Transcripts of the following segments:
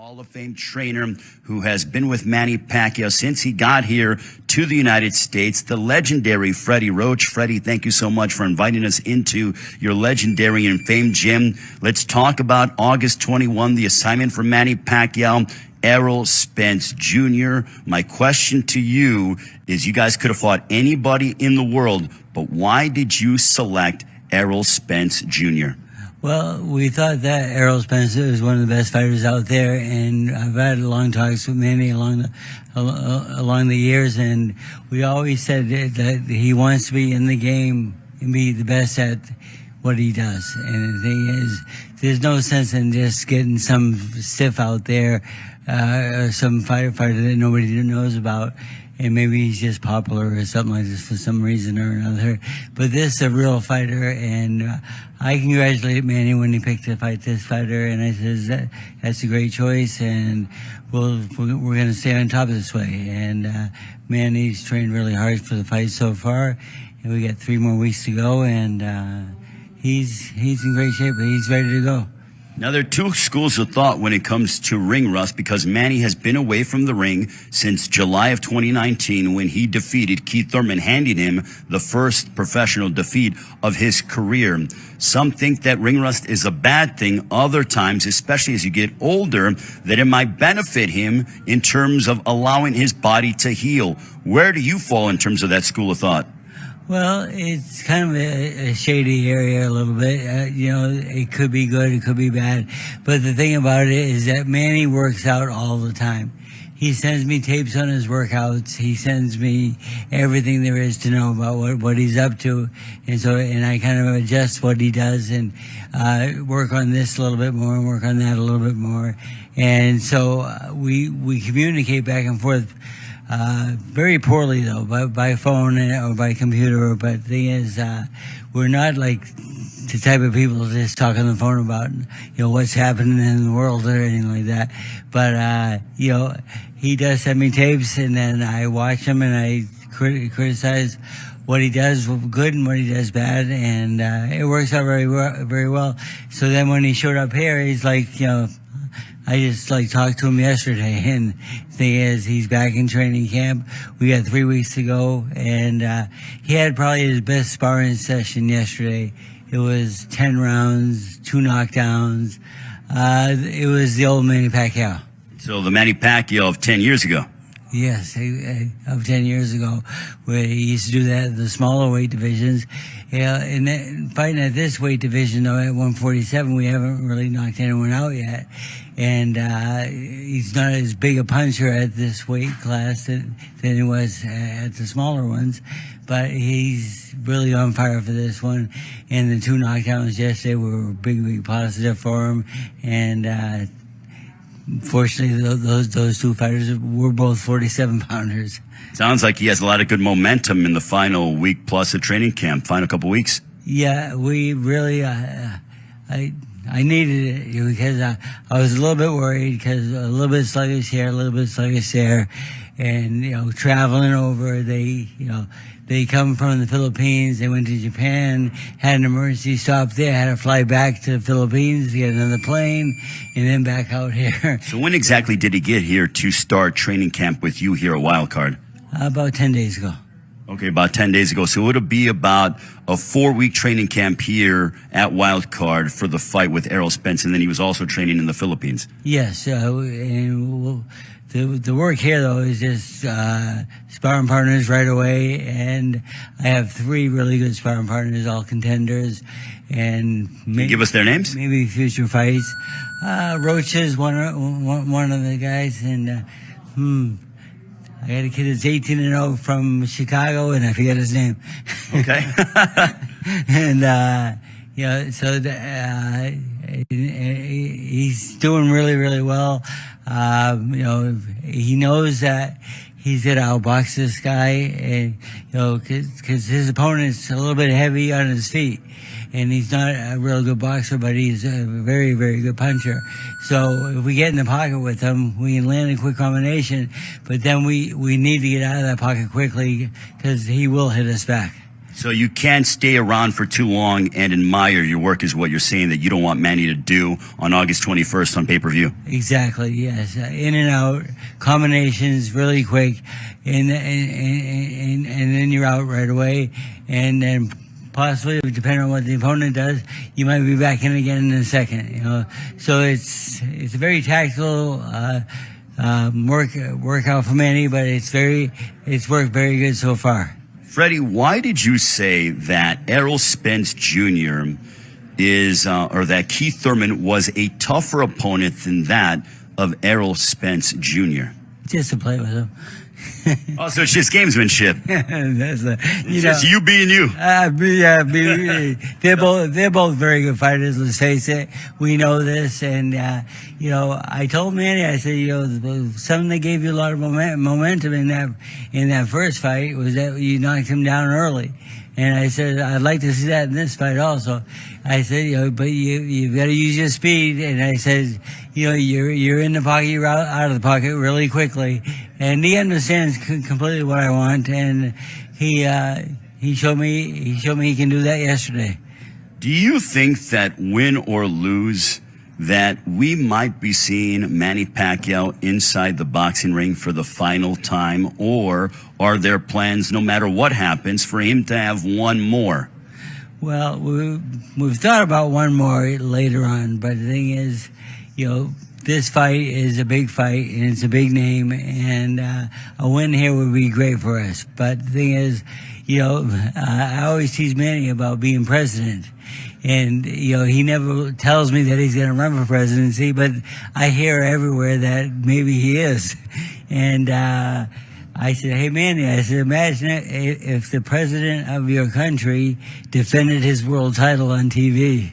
Hall of Fame trainer who has been with Manny Pacquiao since he got here to the United States, the legendary Freddie Roach. Freddie, thank you so much for inviting us into your legendary and famed gym. Let's talk about August 21, the assignment for Manny Pacquiao, Errol Spence Jr. My question to you is, you guys could have fought anybody in the world, but why did you select Errol Spence Jr.? Well, we thought that Errol Spence was one of the best fighters out there, and I've had long talks with Manny along the years, and we always said that he wants to be in the game and be the best at what he does. And the thing is, there's no sense in just getting some stiff out there, or some firefighter that nobody knows about, and maybe he's just popular or something like this for some reason or another. But this is a real fighter, and I congratulated Manny when he picked to fight this fighter, and I says that's a great choice, and we're going to stay on top of this way. And Manny's trained really hard for the fight so far, and we got 3 more weeks to go, and he's in great shape. He's ready to go. Now, there are 2 schools of thought when it comes to ring rust, because Manny has been away from the ring since July of 2019 when he defeated Keith Thurman, handing him the first professional defeat of his career. Some think that ring rust is a bad thing. Other times, especially as you get older, that it might benefit him in terms of allowing his body to heal. Where do you fall in terms of that school of thought? Well, it's kind of a shady area a little bit. It could be good, it could be bad. But the thing about it is that Manny works out all the time. He sends me tapes on his workouts. He sends me everything there is to know about what he's up to. And I kind of adjust what he does and work on this a little bit more and work on that a little bit more. And so we communicate back and forth. Very poorly though, by phone or by computer. But the thing is, we're not like the type of people that just talk on the phone about, what's happening in the world or anything like that. But, he does send me tapes, and then I watch them and I criticize what he does good and what he does bad. And, it works out very well. So then when he showed up here, he's like, I just talked to him yesterday, and the thing is, he's back in training camp. We got 3 weeks to go, and he had probably his best sparring session yesterday. It was 10 rounds, 2 knockdowns. It was the old Manny Pacquiao. So the Manny Pacquiao of 10 years ago. Yes, of 10 years ago, where he used to do that in the smaller weight divisions. And then fighting at this weight division, though, at 147, we haven't really knocked anyone out yet. And he's not as big a puncher at this weight class than he was at the smaller ones. But he's really on fire for this one. And the 2 knockdowns yesterday were a big positive for him. And fortunately, those 2 fighters were both 47-pounders. Sounds like he has a lot of good momentum in the final week plus of training camp, final couple weeks. Yeah, we really, I needed it because I was a little bit worried because a little bit sluggish here, a little bit sluggish there. And, traveling over, they come from the Philippines, they went to Japan, had an emergency stop there, had to fly back to the Philippines to get another plane, and then back out here. So when exactly did he get here to start training camp with you here at Wildcard? About 10 days ago. Okay, about 10 days ago. So it'll be about a 4-week training camp here at Wildcard for the fight with Errol Spence, and then he was also training in the Philippines. Yes, and the work here, though, is just sparring partners right away, and I have 3 really good sparring partners, all contenders, and Can you give us their names? Maybe future fights. Roach is one of the guys, and I got a kid that's 18-0 from Chicago, and I forget his name. Okay. And so he's doing really well. He knows that he's gonna outbox this guy, and because his opponent's a little bit heavy on his feet, and he's not a real good boxer, but he's a very good puncher. So if we get in the pocket with him, we can land a quick combination. But then we need to get out of that pocket quickly because he will hit us back. So you can't stay around for too long and admire your work is what you're saying that you don't want Manny to do on August 21st on pay-per-view. Exactly, yes. In and out, combinations really quick, and then you're out right away. And then possibly, depending on what the opponent does, you might be back in again in a second, you know. So it's a very tactical workout for Manny, but it's worked very good so far. Freddie, why did you say that Errol Spence Jr. or that Keith Thurman was a tougher opponent than that of Errol Spence Jr.? Just to play with him. Oh, so it's just gamesmanship. It's just you being you. They're both very good fighters. Let's face it. We know this, and I told Manny, I said, something that gave you a lot of momentum in that first fight was that you knocked him down early. And I said, I'd like to see that in this fight also. I said, but you've got to use your speed. And I said, you're in the pocket, you're out of the pocket really quickly. And he understands completely what I want. And he showed me he can do that yesterday. Do you think that win or lose, that we might be seeing Manny Pacquiao inside the boxing ring for the final time, or are there plans, no matter what happens, for him to have one more? Well, we've thought about one more later on, but the thing is, this fight is a big fight, and it's a big name, and a win here would be great for us. But the thing is, I always tease Manny about being president. And, he never tells me that he's going to run for presidency, but I hear everywhere that maybe he is. And I said, hey, Manny, imagine if the president of your country defended his world title on TV.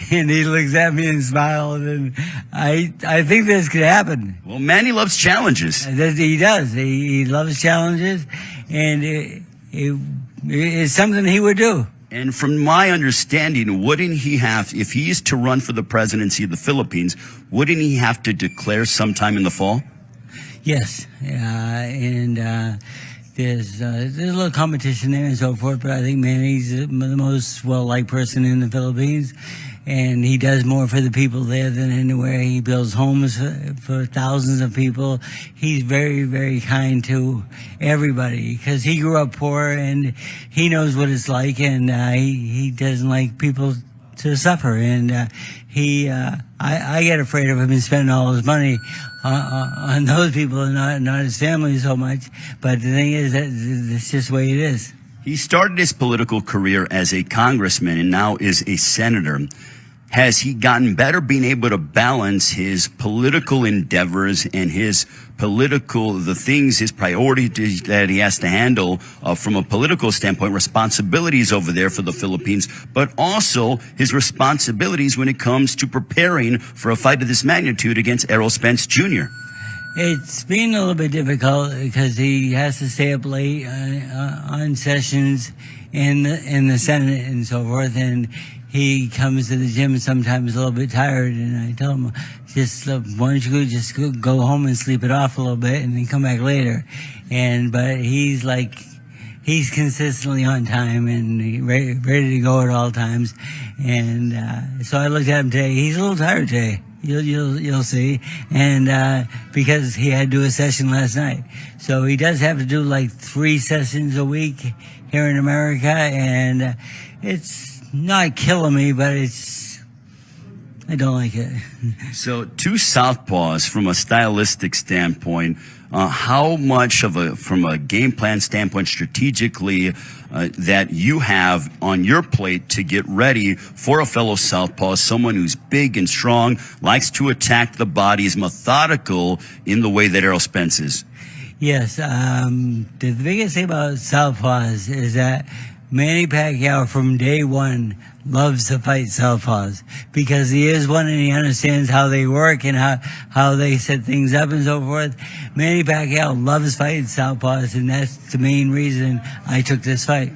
And he looks at me and smiles, and I think this could happen. Well, Manny loves challenges. He does. He loves challenges, and it's something he would do. And from my understanding, wouldn't he have, if he is to run for the presidency of the Philippines, wouldn't he have to declare sometime in the fall? Yes, and there's a little competition there and so forth, but I think Manny's the most well-liked person in the Philippines, and he does more for the people there than anywhere. He builds homes for thousands of people. He's very, very kind to everybody because he grew up poor and he knows what it's like, and he doesn't like people to suffer. And I get afraid of him spending all his money on those people and not his family so much. But the thing is that it's just the way it is. He started his political career as a congressman and now is a senator. Has he gotten better being able to balance his political endeavors and his his priorities that he has to handle from a political standpoint, responsibilities over there for the Philippines, but also his responsibilities when it comes to preparing for a fight of this magnitude against Errol Spence Jr.? It's been a little bit difficult because he has to stay up late on sessions in the Senate and so forth, and he comes to the gym sometimes a little bit tired, and I tell him, why don't you go home and sleep it off a little bit and then come back later. But he's consistently on time and ready to go at all times. And so I looked at him today. He's a little tired today. You'll see. And because he had to do a session last night. So he does have to do like 3 sessions a week here in America, and it's not killing me, but I don't like it. So 2 southpaws from a stylistic standpoint, how much from a game plan standpoint strategically that you have on your plate to get ready for a fellow southpaw, someone who's big and strong, likes to attack the body, is methodical in the way that Errol Spence is? Yes, the biggest thing about southpaws is that Manny Pacquiao from day one loves to fight southpaws because he is one and he understands how they work and how they set things up and so forth. Manny Pacquiao loves fighting southpaws, and that's the main reason I took this fight.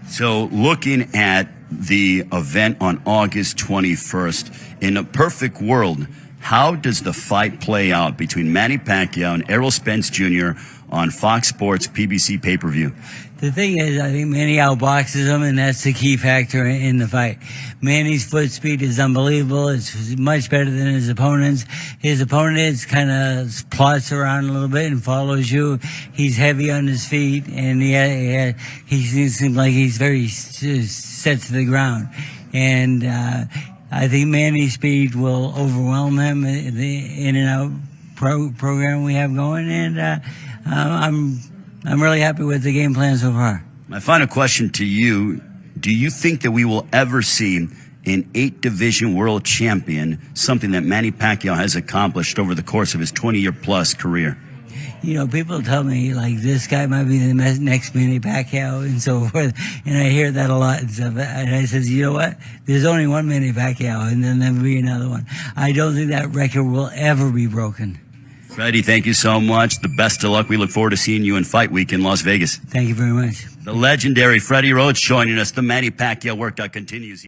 So looking at the event on August 21st, in a perfect world, How does the fight play out between Manny Pacquiao and Errol Spence Jr. on Fox Sports PBC pay-per-view? The thing is, I think Manny outboxes him, and that's the key factor in the fight. Manny's foot speed is unbelievable. It's much better than his opponent's. His opponent kind of plots around a little bit and follows you. He's heavy on his feet, and he seems like he's very set to the ground. And I think Manny's speed will overwhelm him in the in and out program we have going, and I'm really happy with the game plan so far. My final question to you, do you think that we will ever see an 8-division world champion, something that Manny Pacquiao has accomplished over the course of his 20-year-plus career? You know, people tell me, like, this guy might be the next Manny Pacquiao and so forth, and I hear that a lot and stuff, and I says, you know what, there's only one Manny Pacquiao, and then there'll be another one. I don't think that record will ever be broken. Freddie, thank you so much. The best of luck. We look forward to seeing you in Fight Week in Las Vegas. Thank you very much. The legendary Freddie Roach joining us. The Manny Pacquiao workout continues.